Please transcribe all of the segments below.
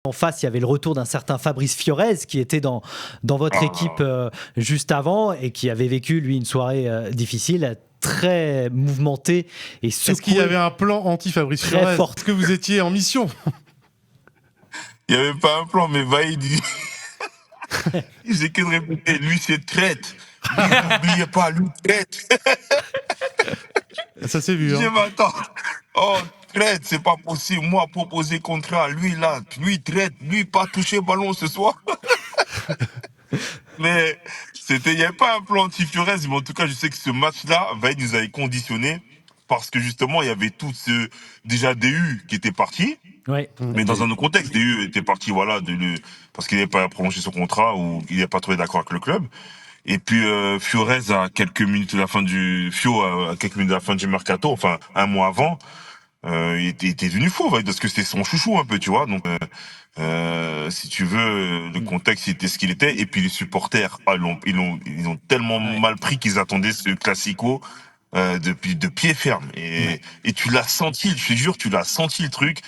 En face, il y avait le retour d'un certain Fabrice Fiorez qui était dans votre équipe juste avant et qui avait vécu, lui, une soirée difficile, très mouvementée et secouée. Est-ce qu'il y avait un plan anti-Fabrice Fiorez ? Est-ce que vous étiez en mission ? Il n'y avait pas un plan, mais Vaïd, il faisait que de répéter, lui c'est traite. Lui, n'oubliez pas, lui traite. Ça s'est vu. Je dis, mais attends, oh, traite, c'est pas possible. Moi, proposer contrat, lui là, lui traite, lui pas toucher ballon ce soir. Mais il n'y avait pas un plan anti-Fiorez, mais en tout cas, je sais que ce match-là, Vaïd nous avait conditionné parce que justement, il y avait tout déjà DU qui était parti. Ouais. Mais dans un autre contexte, DU était parti, voilà, parce qu'il n'avait pas prolongé son contrat ou il n'avait pas trouvé d'accord avec le club. Et puis Fiorez à quelques minutes de la fin à quelques minutes de la fin du mercato, enfin un mois avant, il était devenu fou, parce que c'était son chouchou un peu, tu vois. Donc si tu veux, le contexte était ce qu'il était. Et puis les supporters, ils ont tellement mal pris qu'ils attendaient ce classico de pied ferme. Et tu l'as senti, je te jure, tu l'as senti le truc.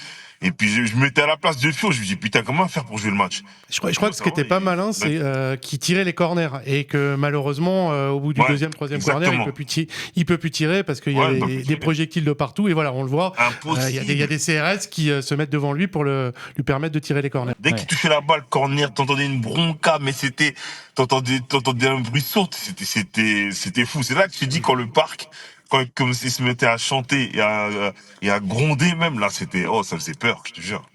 Et puis je me mettais à la place de Fio, je me dis putain comment faire pour jouer le match. Je crois que ce qui était pas malin, c'est qu'il tirait les corners et que malheureusement au bout du deuxième, troisième corner, il peut plus tirer parce qu'il y a des projectiles de partout et voilà, on le voit. Il y a des CRS qui se mettent devant lui pour lui permettre de tirer les corners. Dès qu'il touchait la balle corner, t'entendais une bronca, mais t'entendais un bruit sourd, c'était fou. C'est là que tu dis quand le parc, comme s'il se mettait à chanter et à gronder même, là ça faisait peur, je te jure.